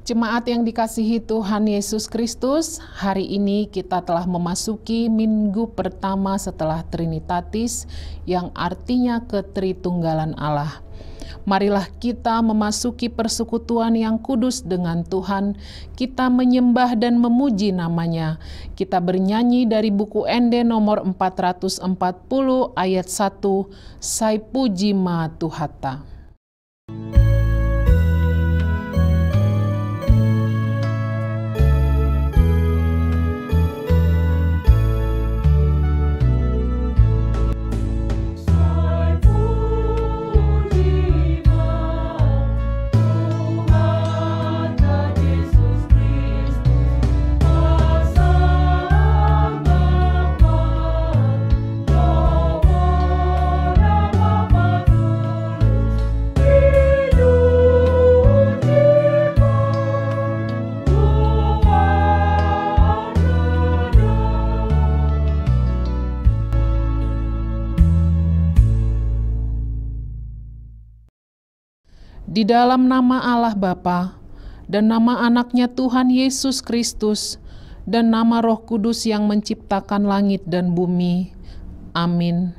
Jemaat yang dikasihi Tuhan Yesus Kristus, hari ini kita telah memasuki minggu pertama setelah Trinitatis, yang artinya ketritunggalan Allah. Marilah kita memasuki persekutuan yang kudus dengan Tuhan, kita menyembah dan memuji namanya. Kita bernyanyi dari buku Ende nomor 440 ayat 1, Sai puji ma Tuhata. Di dalam nama Allah Bapa, dan nama anaknya Tuhan Yesus Kristus, dan nama Roh Kudus yang menciptakan langit dan bumi. Amin.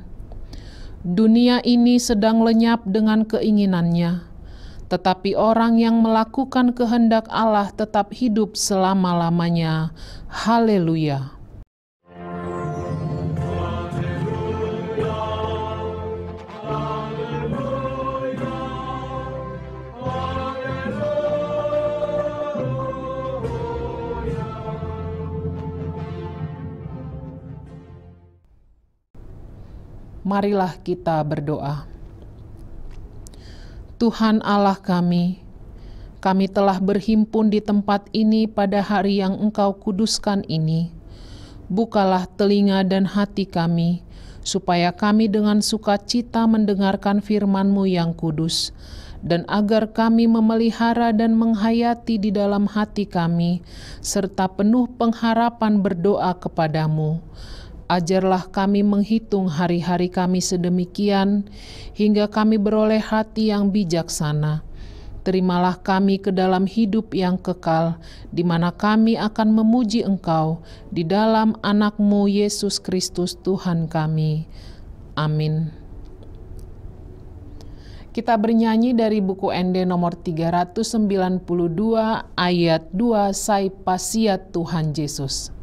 Dunia ini sedang lenyap dengan keinginannya, tetapi orang yang melakukan kehendak Allah tetap hidup selama-lamanya. Haleluya. Marilah kita berdoa. Tuhan Allah kami telah berhimpun di tempat ini pada hari yang Engkau kuduskan ini. Bukalah telinga dan hati kami, supaya kami dengan sukacita mendengarkan firman-Mu yang kudus, dan agar kami memelihara dan menghayati di dalam hati kami, serta penuh pengharapan berdoa kepadamu. Ajarlah kami menghitung hari-hari kami sedemikian, hingga kami beroleh hati yang bijaksana. Terimalah kami ke dalam hidup yang kekal, di mana kami akan memuji Engkau di dalam anak-Mu Yesus Kristus Tuhan kami. Amin. Kita bernyanyi dari buku Ende nomor 392 ayat 2, Sai pasiat Tuhan Yesus.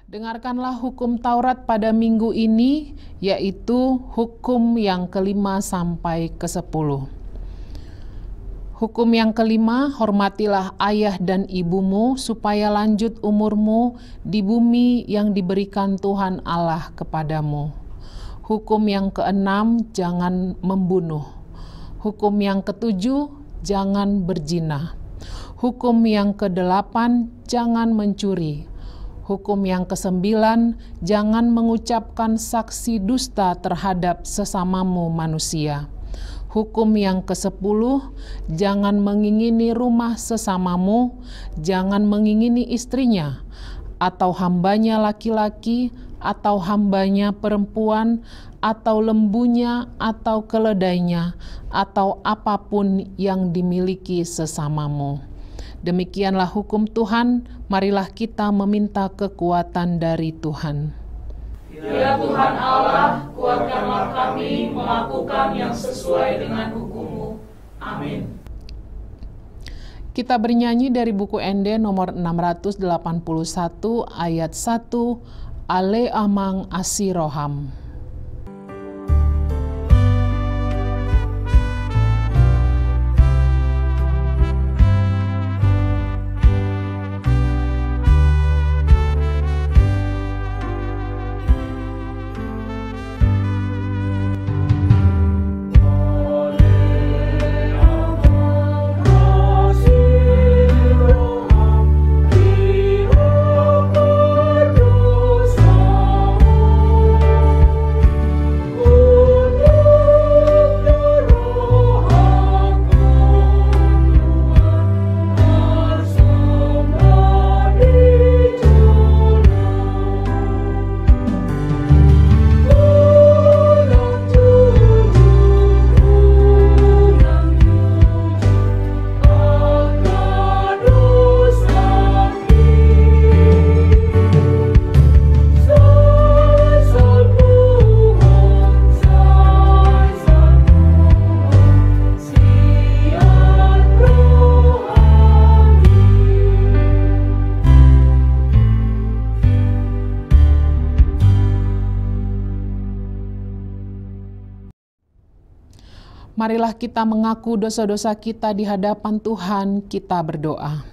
Dengarkanlah hukum Taurat pada minggu ini, yaitu hukum yang kelima sampai ke-10. Hukum yang kelima, hormatilah ayah dan ibumu, supaya lanjut umurmu di bumi yang diberikan Tuhan Allah kepadamu. Hukum yang keenam, jangan membunuh. Hukum yang ketujuh, jangan berzina. Hukum yang kedelapan, jangan mencuri. Hukum yang kesembilan, jangan mengucapkan saksi dusta terhadap sesamamu manusia. Hukum yang ke-10, jangan mengingini rumah sesamamu, jangan mengingini istrinya, atau hambanya laki-laki, atau hambanya perempuan, atau lembunya, atau keledainya, atau apapun yang dimiliki sesamamu. Demikianlah hukum Tuhan, marilah kita meminta kekuatan dari Tuhan. Ya Tuhan Allah, kuatkanlah kami melakukan yang sesuai dengan hukum-Mu. Amin. Kita bernyanyi dari buku ND nomor 681 ayat 1, Ale Amang Asiroham. Marilah kita mengaku dosa-dosa kita di hadapan Tuhan, kita berdoa.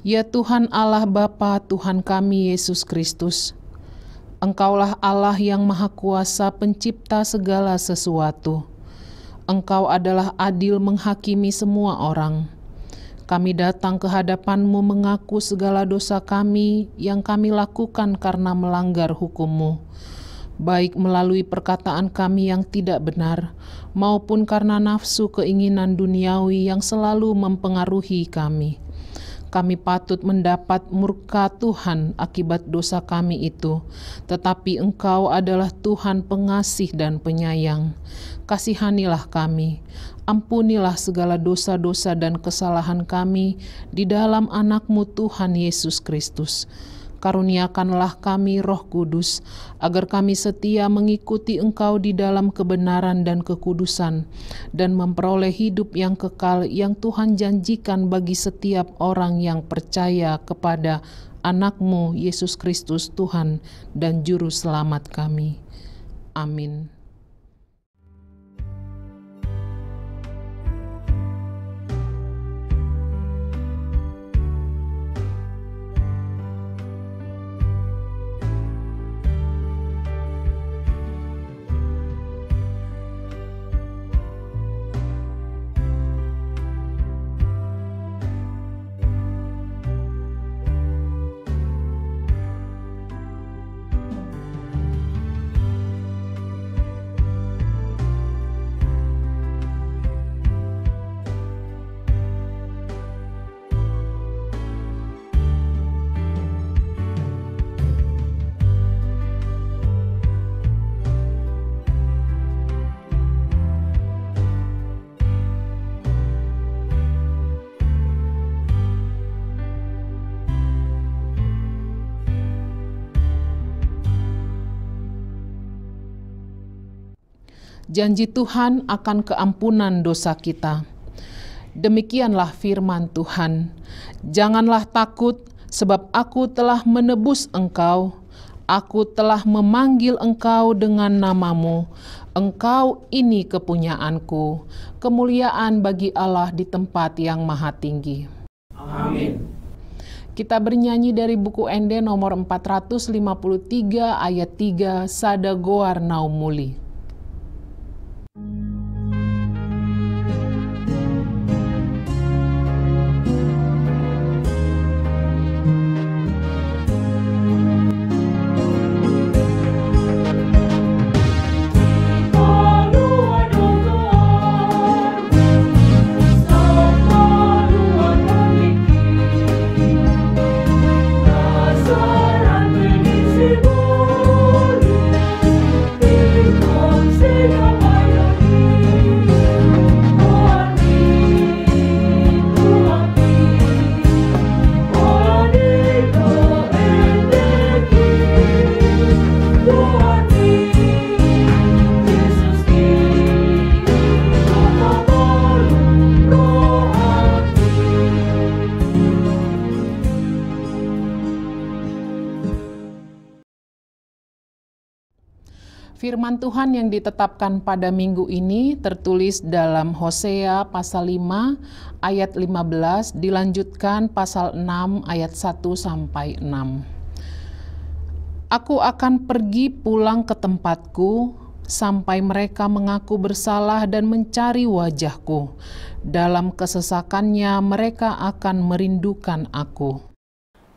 Ya Tuhan Allah Bapa, Tuhan kami Yesus Kristus, Engkaulah Allah yang Maha Kuasa pencipta segala sesuatu. Engkau adalah adil menghakimi semua orang. Kami datang ke hadapan-Mu mengaku segala dosa kami yang kami lakukan karena melanggar hukum-Mu, baik melalui perkataan kami yang tidak benar, maupun karena nafsu keinginan duniawi yang selalu mempengaruhi kami. Kami patut mendapat murka Tuhan akibat dosa kami itu, tetapi Engkau adalah Tuhan pengasih dan penyayang. Kasihanilah kami, ampunilah segala dosa-dosa dan kesalahan kami di dalam Anak-Mu Tuhan Yesus Kristus. Karuniakanlah kami Roh Kudus, agar kami setia mengikuti Engkau di dalam kebenaran dan kekudusan, dan memperoleh hidup yang kekal yang Tuhan janjikan bagi setiap orang yang percaya kepada Anak-Mu Yesus Kristus Tuhan dan Juru Selamat kami. Amin. Janji Tuhan akan keampunan dosa kita. Demikianlah firman Tuhan. Janganlah takut, sebab aku telah menebus engkau. Aku telah memanggil engkau dengan namamu. Engkau ini kepunyaanku. Kemuliaan bagi Allah di tempat yang maha tinggi. Amin. Kita bernyanyi dari buku ND nomor 453 ayat 3, Sada Goar Naumuli. Saran medisi boli, Firman Tuhan yang ditetapkan pada minggu ini tertulis dalam Hosea pasal 5 ayat 15, dilanjutkan pasal 6 ayat 1-6. Aku akan pergi pulang ke tempatku sampai mereka mengaku bersalah dan mencari wajahku. Dalam kesesakannya mereka akan merindukan aku.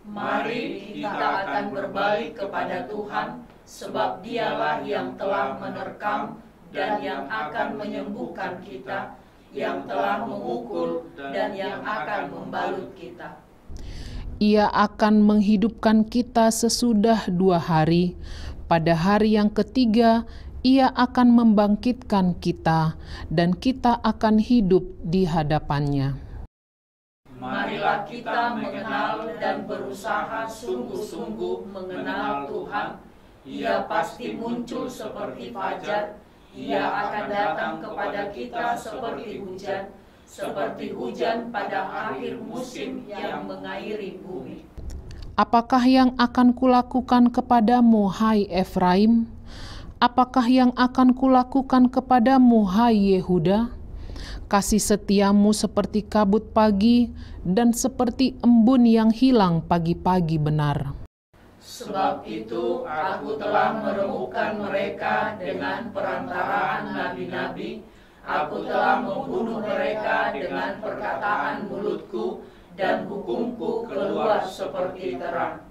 Mari kita akan berbalik kepada Tuhan, sebab Dialah yang telah menerkam dan yang akan menyembuhkan kita, yang telah memukul dan yang akan membalut kita. Ia akan menghidupkan kita sesudah 2 hari. Pada hari yang ketiga, Ia akan membangkitkan kita, dan kita akan hidup di hadapannya. Marilah kita mengenal dan berusaha sungguh-sungguh mengenal Tuhan. Ia pasti muncul seperti fajar. Ia akan datang kepada kita seperti hujan pada akhir musim yang mengairi bumi. Apakah yang akan kulakukan kepadamu, hai Efraim? Apakah yang akan kulakukan kepadamu, hai Yehuda? Kasih setiamu seperti kabut pagi dan seperti embun yang hilang pagi-pagi benar. Sebab itu aku telah meremukkan mereka dengan perantaraan nabi-nabi. Aku telah membunuh mereka dengan perkataan mulutku, dan hukumku keluar seperti terang.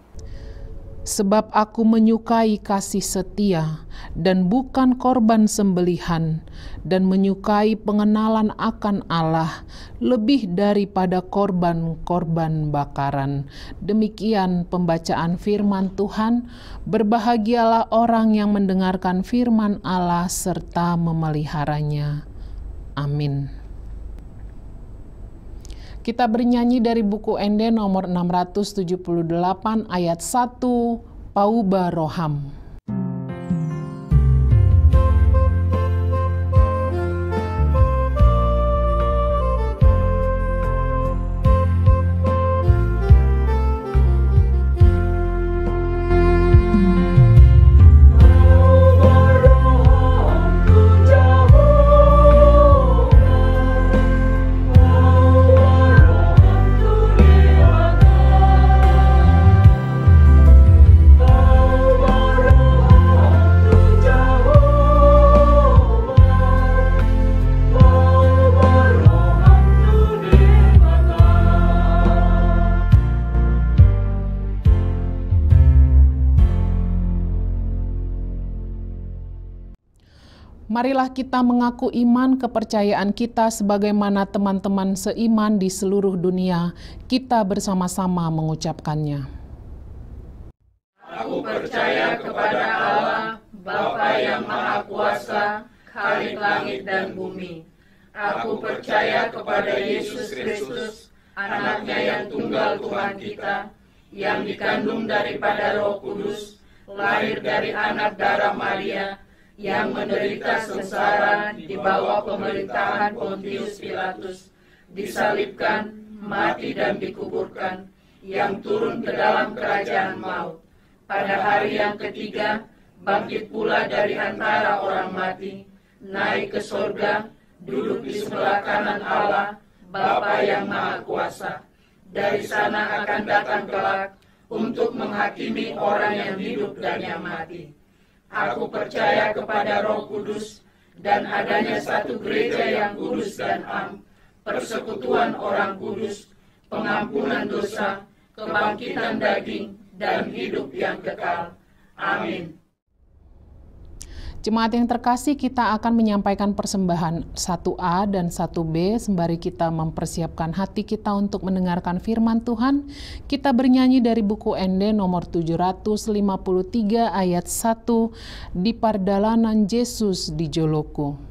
Sebab aku menyukai kasih setia dan bukan korban sembelihan, dan menyukai pengenalan akan Allah lebih daripada korban-korban bakaran. Demikian pembacaan firman Tuhan. Berbahagialah orang yang mendengarkan firman Allah serta memeliharanya. Amin. Kita bernyanyi dari buku Ende nomor 678 ayat 1, Pauba Roham. Marilah kita mengaku iman kepercayaan kita sebagaimana teman-teman seiman di seluruh dunia. Kita bersama-sama mengucapkannya. Aku percaya kepada Allah, Bapa yang Maha Kuasa, Khalik langit dan bumi. Aku percaya kepada Yesus Kristus, Anaknya yang tunggal Tuhan kita, yang dikandung daripada Roh Kudus, lahir dari anak darah Maria, yang menderita sengsara di bawah pemerintahan Pontius Pilatus, disalibkan, mati dan dikuburkan, yang turun ke dalam kerajaan maut. Pada hari yang ketiga, bangkit pula dari antara orang mati, naik ke sorga, duduk di sebelah kanan Allah, Bapa yang Maha Kuasa. Dari sana akan datang kelak untuk menghakimi orang yang hidup dan yang mati. Aku percaya kepada Roh Kudus dan adanya satu gereja yang kudus dan am, persekutuan orang kudus, pengampunan dosa, kebangkitan daging, dan hidup yang kekal. Amin. Jemaat yang terkasih, kita akan menyampaikan persembahan 1A dan 1B sembari kita mempersiapkan hati kita untuk mendengarkan firman Tuhan. Kita bernyanyi dari buku Ende nomor 753 ayat 1, Di Pardalanan Yesus di Joloku.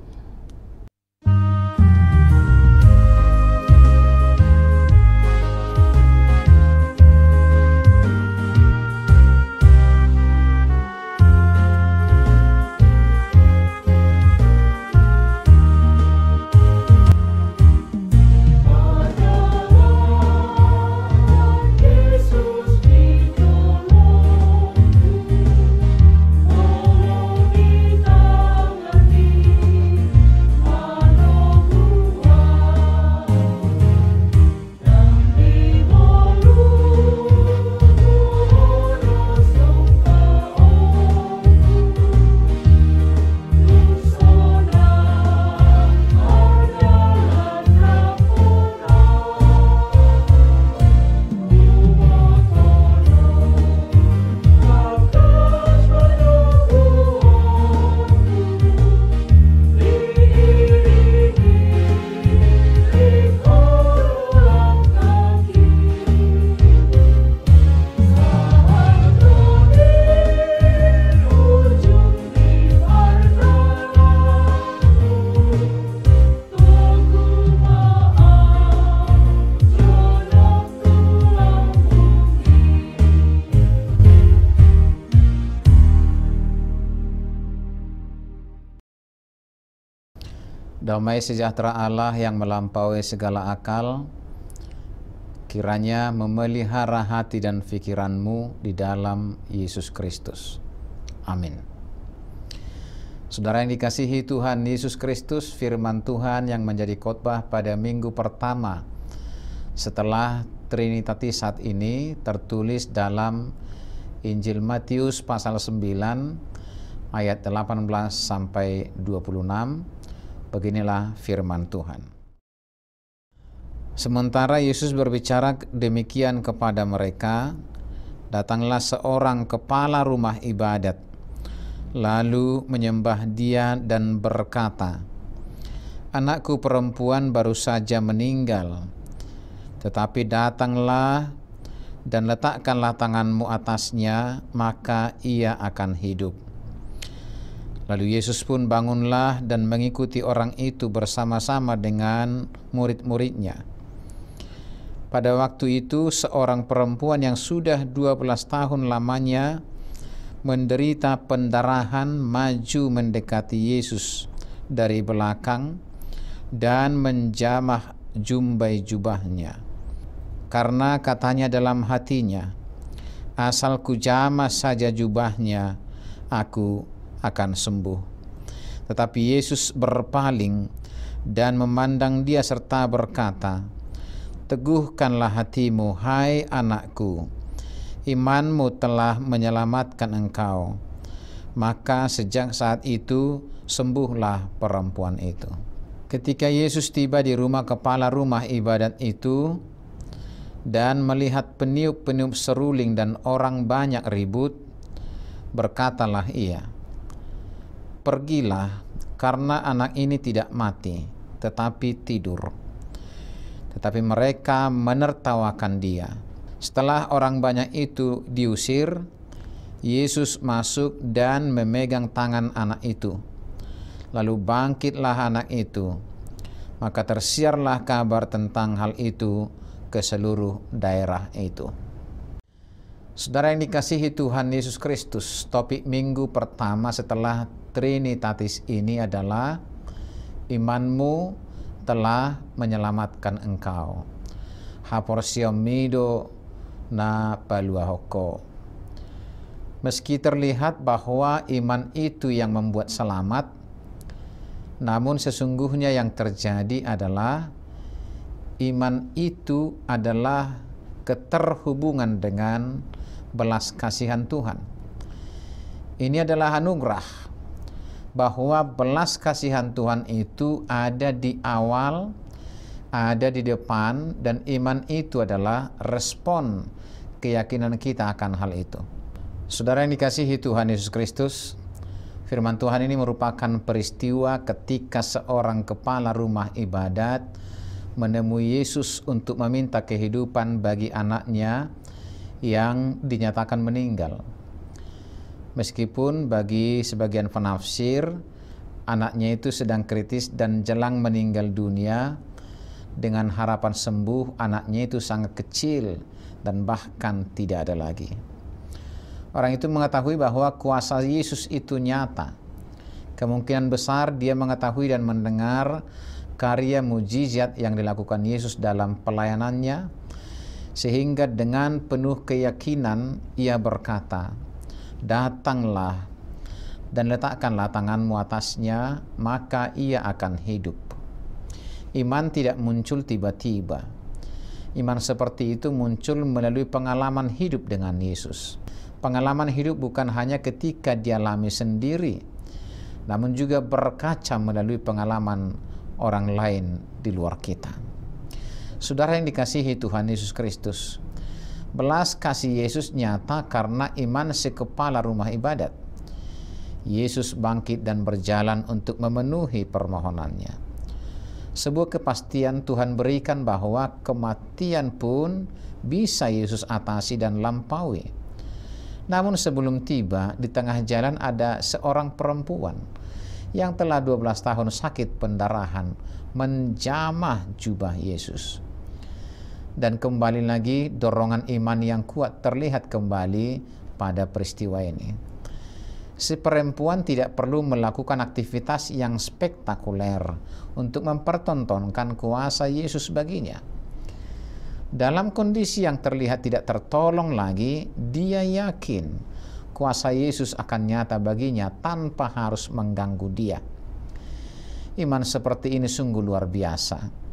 Kita Damai sejahtera Allah yang melampaui segala akal, kiranya memelihara hati dan pikiranmu di dalam Yesus Kristus. Amin. Saudara yang dikasihi Tuhan Yesus Kristus, firman Tuhan yang menjadi khotbah pada minggu pertama setelah Trinitatis saat ini tertulis dalam Injil Matius pasal 9 ayat 18 sampai 26. Beginilah firman Tuhan. Sementara Yesus berbicara demikian kepada mereka, datanglah seorang kepala rumah ibadat, lalu menyembah Dia dan berkata, "Anakku perempuan baru saja meninggal, tetapi datanglah dan letakkanlah tanganmu atasnya, maka ia akan hidup." Lalu Yesus pun bangunlah dan mengikuti orang itu bersama-sama dengan murid-muridnya. Pada waktu itu seorang perempuan yang sudah 12 tahun lamanya menderita pendarahan maju mendekati Yesus dari belakang dan menjamah jumbai jubahnya. Karena katanya dalam hatinya, "Asal ku jamah saja jubahnya, aku akan sembuh." Tetapi Yesus berpaling dan memandang dia serta berkata, "Teguhkanlah hatimu, hai anakku, imanmu telah menyelamatkan engkau." Maka sejak saat itu sembuhlah perempuan itu. Ketika Yesus tiba di rumah kepala rumah ibadat itu dan melihat peniup-peniup seruling dan orang banyak ribut, berkatalah ia, "Pergilah, karena anak ini tidak mati, tetapi tidur." Tetapi mereka menertawakan dia. Setelah orang banyak itu diusir, Yesus masuk dan memegang tangan anak itu. Lalu bangkitlah anak itu. Maka tersiarlah kabar tentang hal itu ke seluruh daerah itu. Saudara yang dikasihi Tuhan Yesus Kristus, topik minggu pertama setelah Trinitatis ini adalah imanmu telah menyelamatkan engkau. Haporsiomido na paluahoko. Meski terlihat bahwa iman itu yang membuat selamat, namun sesungguhnya yang terjadi adalah iman itu adalah keterhubungan dengan belas kasihan Tuhan. Ini adalah anugerah bahwa belas kasihan Tuhan itu ada di awal, ada di depan, dan iman itu adalah respon keyakinan kita akan hal itu. Saudara yang dikasihi Tuhan Yesus Kristus, firman Tuhan ini merupakan peristiwa ketika seorang kepala rumah ibadat menemui Yesus untuk meminta kehidupan bagi anaknya yang dinyatakan meninggal. Meskipun bagi sebagian penafsir, anaknya itu sedang kritis dan jelang meninggal dunia, dengan harapan sembuh anaknya itu sangat kecil dan bahkan tidak ada lagi. Orang itu mengetahui bahwa kuasa Yesus itu nyata. Kemungkinan besar dia mengetahui dan mendengar karya mujizat yang dilakukan Yesus dalam pelayanannya, sehingga dengan penuh keyakinan ia berkata, "Datanglah dan letakkanlah tanganmu atasnya, maka ia akan hidup." Iman tidak muncul tiba-tiba. Iman seperti itu muncul melalui pengalaman hidup dengan Yesus. Pengalaman hidup bukan hanya ketika dialami sendiri, namun juga berkaca melalui pengalaman orang lain di luar kita. Saudara yang dikasihi Tuhan Yesus Kristus, belas kasih Yesus nyata karena iman si kepala rumah ibadat. Yesus bangkit dan berjalan untuk memenuhi permohonannya. Sebuah kepastian Tuhan berikan bahwa kematian pun bisa Yesus atasi dan lampaui. Namun sebelum tiba, di tengah jalan ada seorang perempuan yang telah 12 tahun sakit pendarahan menjamah jubah Yesus. Dan kembali lagi dorongan iman yang kuat terlihat kembali pada peristiwa ini. Si perempuan tidak perlu melakukan aktivitas yang spektakuler untuk mempertontonkan kuasa Yesus baginya. Dalam kondisi yang terlihat tidak tertolong lagi, dia yakin kuasa Yesus akan nyata baginya tanpa harus mengganggu dia. Iman seperti ini sungguh luar biasa.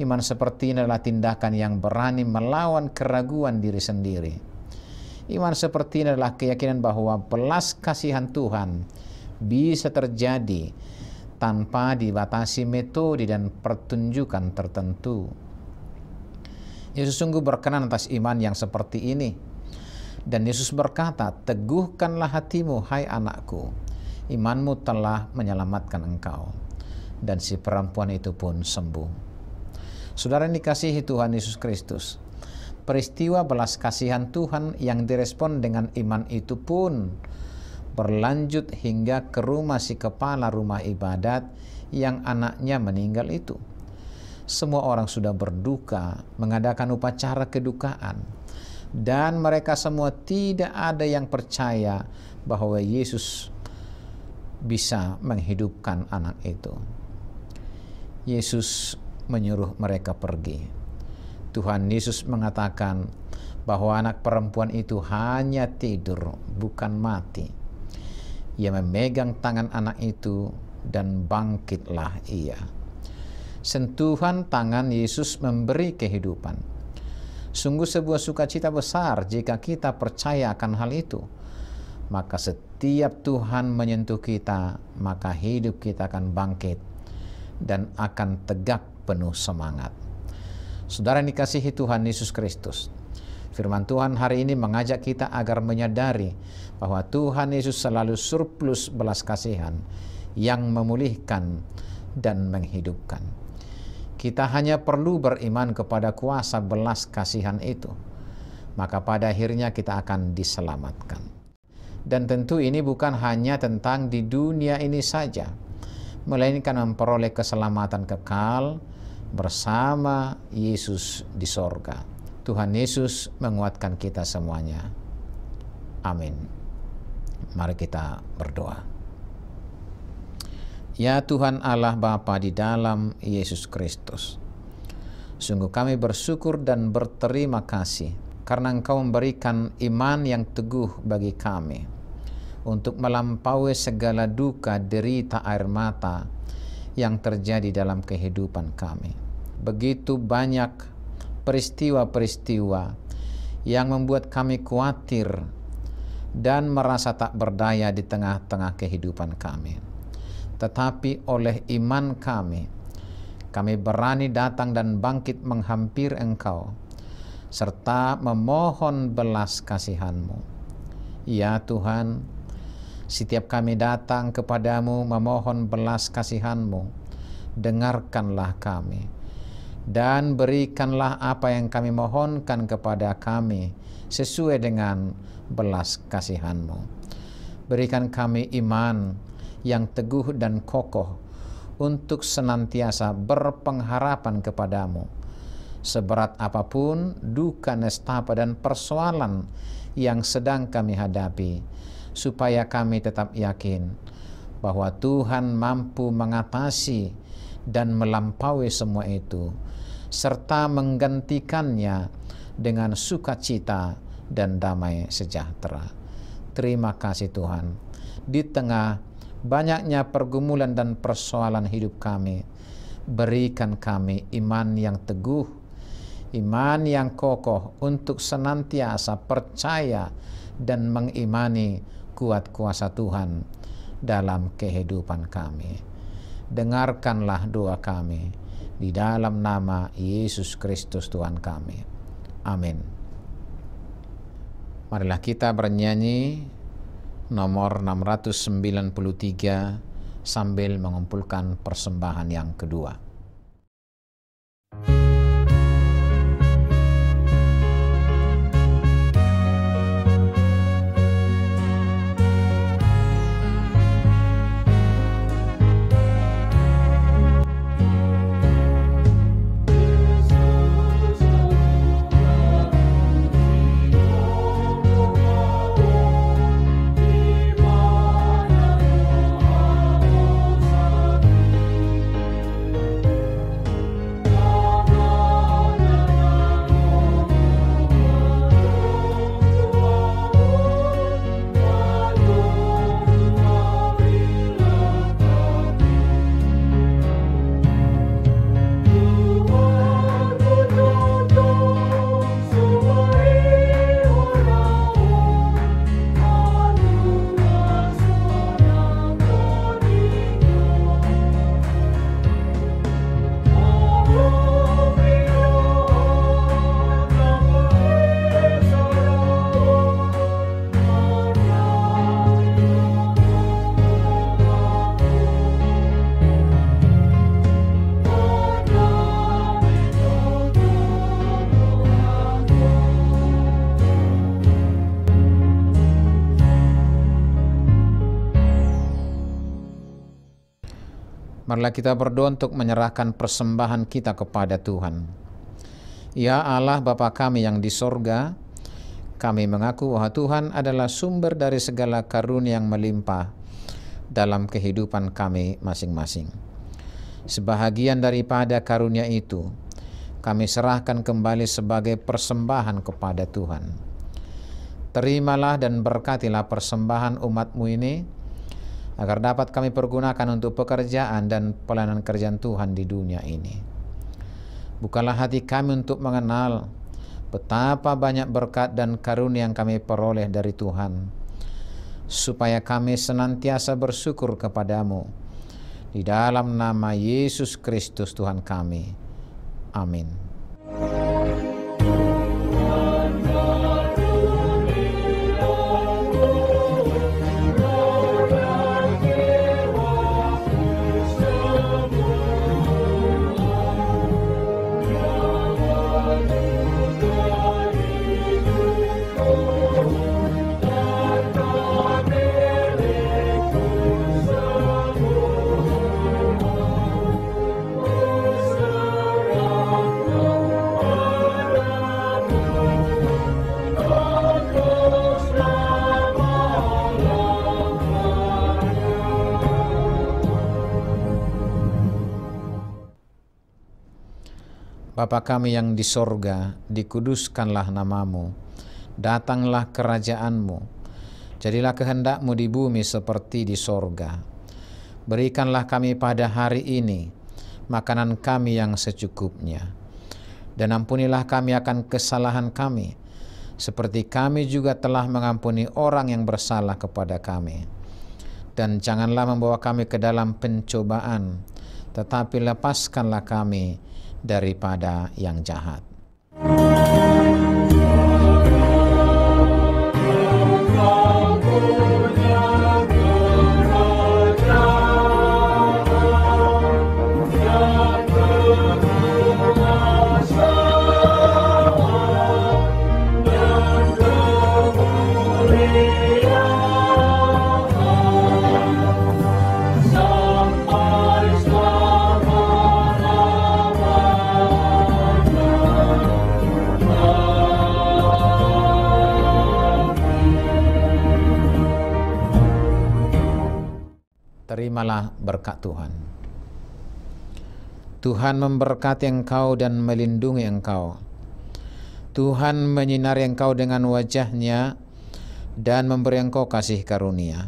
Iman seperti ini adalah tindakan yang berani melawan keraguan diri sendiri. Iman seperti ini adalah keyakinan bahwa belas kasihan Tuhan bisa terjadi tanpa dibatasi metode dan pertunjukan tertentu. Yesus sungguh berkenan atas iman yang seperti ini. Dan Yesus berkata, "Teguhkanlah hatimu, hai anakku, imanmu telah menyelamatkan engkau." Dan si perempuan itu pun sembuh. Saudara yang dikasihi Tuhan Yesus Kristus, peristiwa belas kasihan Tuhan yang direspon dengan iman itu pun berlanjut hingga ke rumah si kepala rumah ibadat yang anaknya meninggal itu. Semua orang sudah berduka, mengadakan upacara kedukaan, dan mereka semua tidak ada yang percaya bahwa Yesus bisa menghidupkan anak itu. Yesus menyuruh mereka pergi. Tuhan Yesus mengatakan bahwa anak perempuan itu hanya tidur, bukan mati. Ia memegang tangan anak itu dan bangkitlah ia. Sentuhan tangan Yesus memberi kehidupan. Sungguh sebuah sukacita besar jika kita percaya akan hal itu. Maka setiap Tuhan menyentuh kita, maka hidup kita akan bangkit dan akan tegak penuh semangat. Saudara yang dikasihi Tuhan Yesus Kristus, firman Tuhan hari ini mengajak kita agar menyadari bahwa Tuhan Yesus selalu surplus belas kasihan yang memulihkan dan menghidupkan. Kita hanya perlu beriman kepada kuasa belas kasihan itu, maka pada akhirnya kita akan diselamatkan. Dan tentu ini bukan hanya tentang di dunia ini saja, melainkan memperoleh keselamatan kekal bersama Yesus di sorga. Tuhan Yesus menguatkan kita semuanya. Amin. Mari kita berdoa. Ya Tuhan Allah Bapa di dalam Yesus Kristus, sungguh kami bersyukur dan berterima kasih karena Engkau memberikan iman yang teguh bagi kami untuk melampaui segala duka, derita, air mata yang terjadi dalam kehidupan kami. Begitu banyak peristiwa-peristiwa yang membuat kami khawatir dan merasa tak berdaya di tengah-tengah kehidupan kami. Tetapi oleh iman kami berani datang dan bangkit menghampiri Engkau, serta memohon belas kasihan-Mu. Ya Tuhan, setiap kami datang kepadamu memohon belas kasihan-Mu, dengarkanlah kami, dan berikanlah apa yang kami mohonkan kepada kami sesuai dengan belas kasihan-Mu. Berikan kami iman yang teguh dan kokoh untuk senantiasa berpengharapan kepadamu, seberat apapun duka, nestapa, dan persoalan yang sedang kami hadapi, supaya kami tetap yakin bahwa Tuhan mampu mengatasi dan melampaui semua itu, serta menggantikannya dengan sukacita dan damai sejahtera. Terima kasih Tuhan. Di tengah banyaknya pergumulan dan persoalan hidup kami, berikan kami iman yang teguh, iman yang kokoh untuk senantiasa percaya dan mengimani kuat kuasa Tuhan dalam kehidupan kami. Dengarkanlah doa kami di dalam nama Yesus Kristus Tuhan kami. Amin. Marilah kita bernyanyi nomor 693 sambil mengumpulkan persembahan yang kedua. Di Marilah kita berdoa untuk menyerahkan persembahan kita kepada Tuhan. Ya Allah Bapa kami yang di sorga, kami mengaku bahwa Tuhan adalah sumber dari segala karunia yang melimpah dalam kehidupan kami masing-masing. Sebahagian daripada karunia itu, kami serahkan kembali sebagai persembahan kepada Tuhan. Terimalah dan berkatilah persembahan umat-Mu ini, agar dapat kami pergunakan untuk pekerjaan dan pelayanan kerjaan Tuhan di dunia ini. Bukalah hati kami untuk mengenal betapa banyak berkat dan karunia yang kami peroleh dari Tuhan, supaya kami senantiasa bersyukur kepadamu. Di dalam nama Yesus Kristus Tuhan kami. Amin. Bapa kami yang di sorga, dikuduskanlah namamu, datanglah kerajaanmu, jadilah kehendak-Mu di bumi seperti di sorga. Berikanlah kami pada hari ini makanan kami yang secukupnya, dan ampunilah kami akan kesalahan kami, seperti kami juga telah mengampuni orang yang bersalah kepada kami. Dan janganlah membawa kami ke dalam pencobaan, tetapi lepaskanlah kami daripada yang jahat. Terimalah berkat Tuhan. Tuhan memberkati engkau dan melindungi engkau. Tuhan menyinari engkau dengan wajah-Nya dan memberi engkau kasih karunia.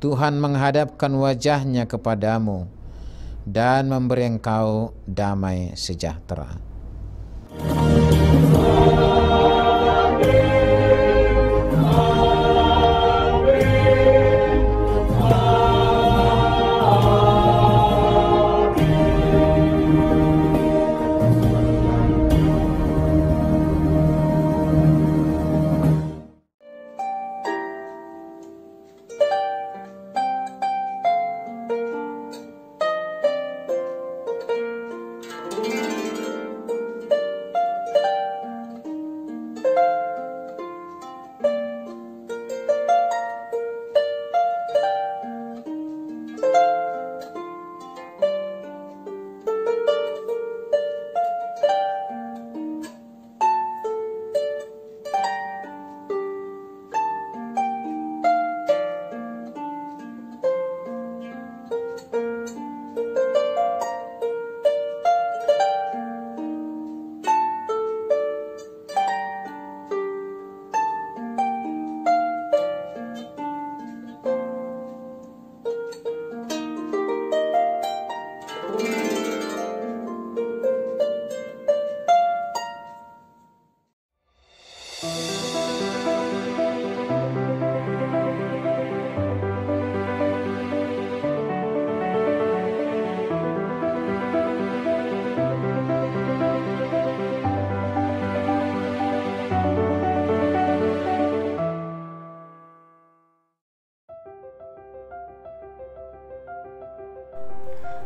Tuhan menghadapkan wajah-Nya kepadamu dan memberi engkau damai sejahtera.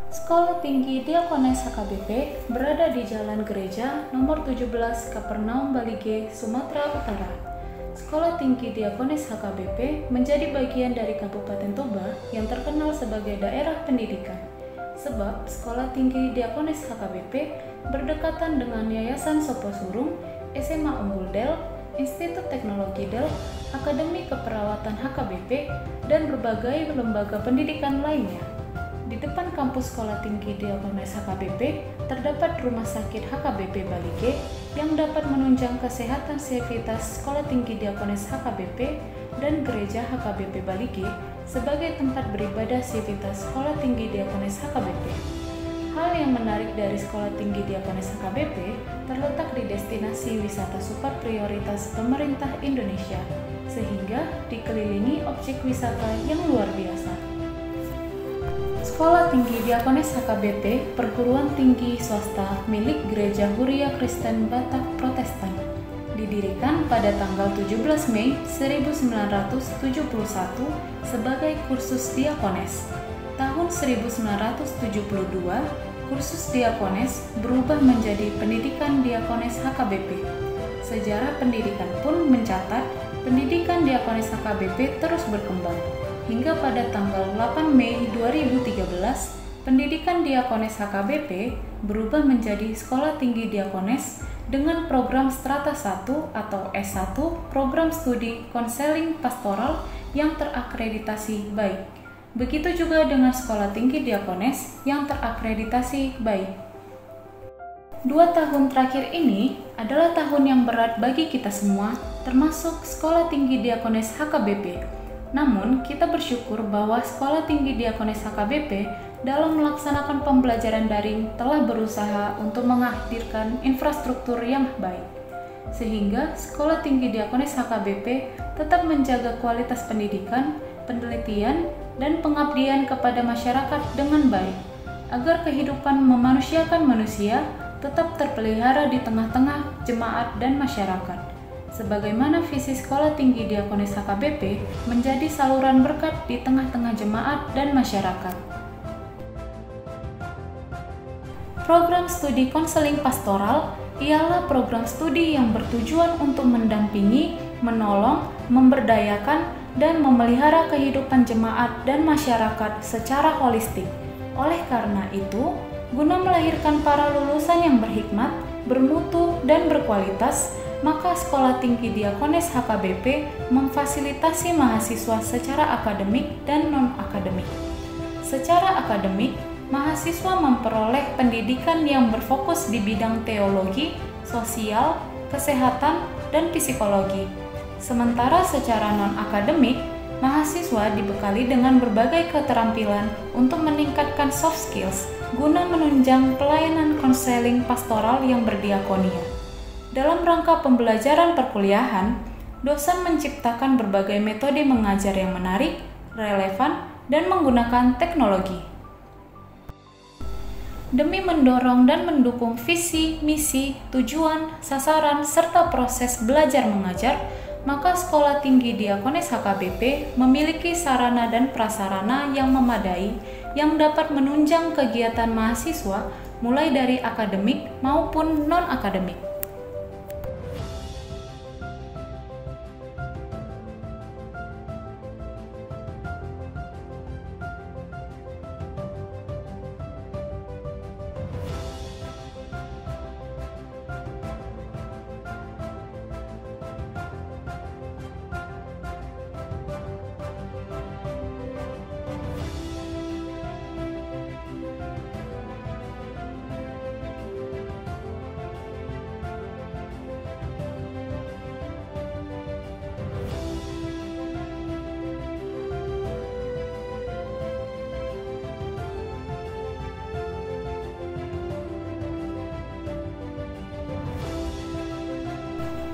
Sekolah Tinggi Diakones HKBP berada di Jalan Gereja nomor 17 Kapernaum Balige, Sumatera Utara. Sekolah Tinggi Diakones HKBP menjadi bagian dari Kabupaten Toba yang terkenal sebagai daerah pendidikan. sebab Sekolah Tinggi Diakonis HKBP berdekatan dengan Yayasan Sopo Surung, SMA Unggul Del, Institut Teknologi Del, Akademi Keperawatan HKBP, dan berbagai lembaga pendidikan lainnya. Di depan kampus Sekolah Tinggi Diakonis HKBP terdapat Rumah Sakit HKBP Balige yang dapat menunjang kesehatan sivitas Sekolah Tinggi Diakonis HKBP dan Gereja HKBP Balige sebagai tempat beribadah sivitas Sekolah Tinggi Diakonis HKBP. Hal yang menarik dari Sekolah Tinggi Diakonis HKBP terletak di destinasi wisata super prioritas pemerintah Indonesia, sehingga dikelilingi objek wisata yang luar biasa. Sekolah Tinggi Diakonis HKBP perguruan tinggi swasta milik Gereja Huria Kristen Batak Protestan. Didirikan pada tanggal 17 Mei 1971 sebagai kursus diakones. Tahun 1972, kursus diakones berubah menjadi pendidikan diakones HKBP. Sejarah pendidikan pun mencatat pendidikan diakones HKBP terus berkembang. Hingga pada tanggal 8 Mei 2013, pendidikan diakones HKBP berubah menjadi Sekolah Tinggi Diakones dengan program Strata 1 atau S1, program studi konseling pastoral yang terakreditasi baik. Begitu juga dengan Sekolah Tinggi Diakones yang terakreditasi baik. 2 tahun terakhir ini adalah tahun yang berat bagi kita semua, termasuk Sekolah Tinggi Diakones HKBP. Namun, kita bersyukur bahwa Sekolah Tinggi Diakonis HKBP dalam melaksanakan pembelajaran daring telah berusaha untuk menghadirkan infrastruktur yang baik, sehingga Sekolah Tinggi Diakonis HKBP tetap menjaga kualitas pendidikan, penelitian, dan pengabdian kepada masyarakat dengan baik, agar kehidupan memanusiakan manusia tetap terpelihara di tengah-tengah jemaat dan masyarakat. Sebagaimana visi Sekolah Tinggi Diakonis HKBP menjadi saluran berkat di tengah-tengah jemaat dan masyarakat. Program studi konseling pastoral ialah program studi yang bertujuan untuk mendampingi, menolong, memberdayakan, dan memelihara kehidupan jemaat dan masyarakat secara holistik. Oleh karena itu, guna melahirkan para lulusan yang berhikmat, bermutu, dan berkualitas, maka Sekolah Tinggi Diakonis HKBP memfasilitasi mahasiswa secara akademik dan non-akademik. Secara akademik, mahasiswa memperoleh pendidikan yang berfokus di bidang teologi, sosial, kesehatan, dan psikologi. Sementara secara non-akademik, mahasiswa dibekali dengan berbagai keterampilan untuk meningkatkan soft skills guna menunjang pelayanan konseling pastoral yang berdiakonia. Dalam rangka pembelajaran perkuliahan, dosen menciptakan berbagai metode mengajar yang menarik, relevan, dan menggunakan teknologi. Demi mendorong dan mendukung visi, misi, tujuan, sasaran, serta proses belajar mengajar, maka Sekolah Tinggi Diakonis HKBP memiliki sarana dan prasarana yang memadai yang dapat menunjang kegiatan mahasiswa mulai dari akademik maupun non-akademik.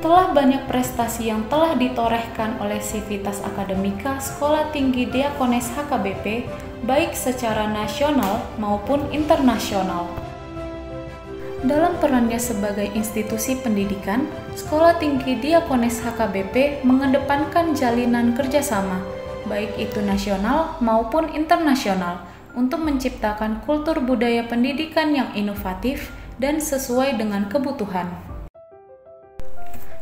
Telah banyak prestasi yang telah ditorehkan oleh Sivitas Akademika Sekolah Tinggi Diakonis HKBP, baik secara nasional maupun internasional. Dalam perannya sebagai institusi pendidikan, Sekolah Tinggi Diakonis HKBP mengedepankan jalinan kerjasama, baik itu nasional maupun internasional, untuk menciptakan kultur budaya pendidikan yang inovatif dan sesuai dengan kebutuhan.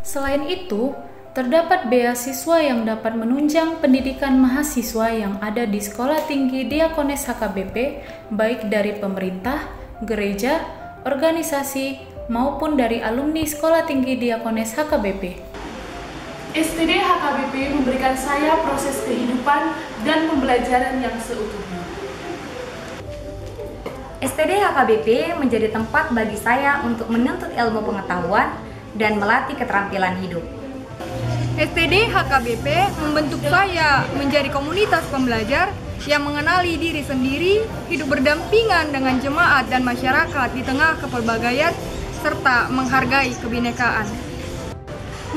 Selain itu, Terdapat beasiswa yang dapat menunjang pendidikan mahasiswa yang ada di Sekolah Tinggi Diakones HKBP, baik dari pemerintah, gereja, organisasi, maupun dari alumni Sekolah Tinggi Diakones HKBP. STD HKBP memberikan saya proses kehidupan dan pembelajaran yang seutuhnya. STD HKBP menjadi tempat bagi saya untuk menuntut ilmu pengetahuan dan melatih keterampilan hidup. STD HKBP membentuk saya menjadi komunitas pembelajar yang mengenali diri sendiri, hidup berdampingan dengan jemaat dan masyarakat di tengah kepelbagaian, serta menghargai kebinekaan.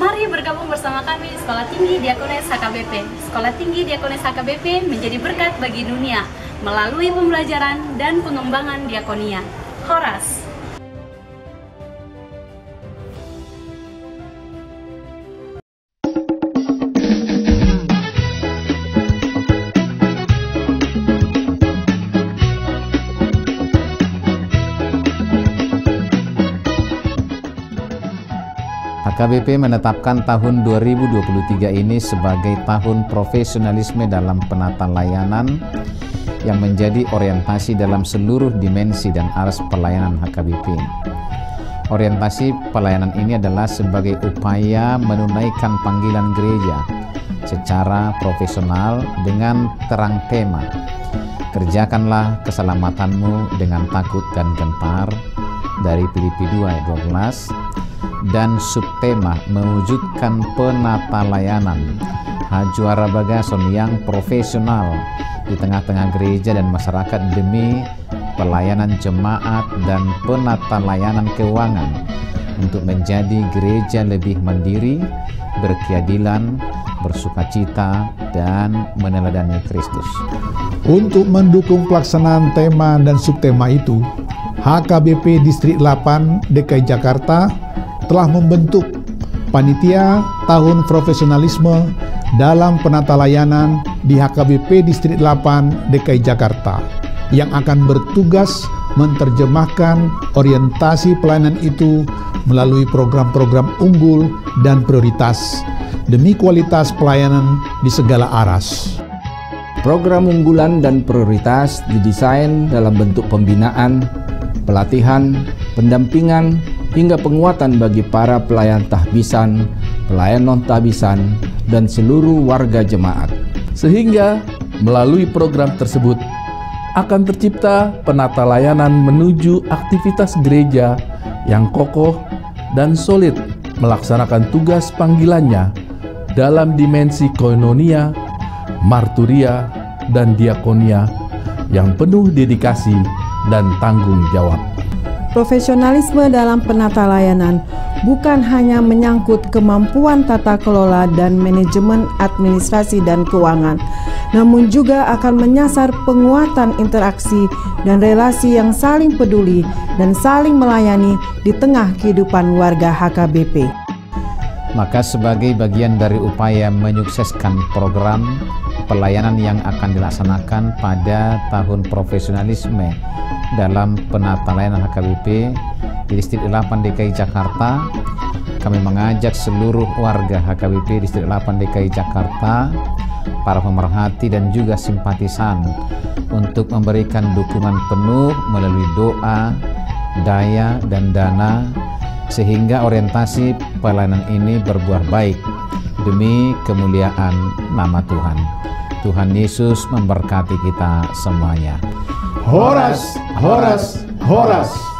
Mari bergabung bersama kami Sekolah Tinggi Diakones HKBP. Sekolah Tinggi Diakones HKBP menjadi berkat bagi dunia melalui pembelajaran dan pengembangan diakonia. Horas. HKBP menetapkan tahun 2023 ini sebagai tahun profesionalisme dalam penata layanan yang menjadi orientasi dalam seluruh dimensi dan aras pelayanan HKBP. Orientasi pelayanan ini adalah sebagai upaya menunaikan panggilan gereja secara profesional dengan terang tema, kerjakanlah keselamatanmu dengan takut dan gentar, dari Filipi 2 ayat 12, dan subtema mewujudkan penata layanan Hajuara Bagason yang profesional di tengah-tengah gereja dan masyarakat demi pelayanan jemaat dan penata layanan keuangan untuk menjadi gereja lebih mandiri, berkeadilan, bersukacita, dan meneladani Kristus. Untuk mendukung pelaksanaan tema dan subtema itu, HKBP Distrik 8 DKI Jakarta telah membentuk Panitia Tahun Profesionalisme dalam Penata Layanan di HKBP Distrik 8 DKI Jakarta yang akan bertugas menerjemahkan orientasi pelayanan itu melalui program-program unggul dan prioritas demi kualitas pelayanan di segala aras. Program unggulan dan prioritas didesain dalam bentuk pembinaan, pelatihan, pendampingan, hingga penguatan bagi para pelayan tahbisan, pelayan non-tahbisan, dan seluruh warga jemaat. Sehingga melalui program tersebut akan tercipta penata layanan menuju aktivitas gereja yang kokoh dan solid melaksanakan tugas panggilannya dalam dimensi koinonia, marturia, dan diakonia yang penuh dedikasi dan tanggung jawab. Profesionalisme dalam penata layanan bukan hanya menyangkut kemampuan tata kelola dan manajemen administrasi dan keuangan, namun juga akan menyasar penguatan interaksi dan relasi yang saling peduli dan saling melayani di tengah kehidupan warga HKBP. Maka sebagai bagian dari upaya menyukseskan program pelayanan yang akan dilaksanakan pada tahun profesionalisme dalam penata layanan HKBP di Distrik 8 DKI Jakarta, kami mengajak seluruh warga HKBP Distrik 8 DKI Jakarta, para pemerhati dan juga simpatisan untuk memberikan dukungan penuh melalui doa, daya, dan dana sehingga orientasi pelayanan ini berbuah baik demi kemuliaan nama Tuhan. Tuhan Yesus memberkati kita semuanya. Horas, horas, horas.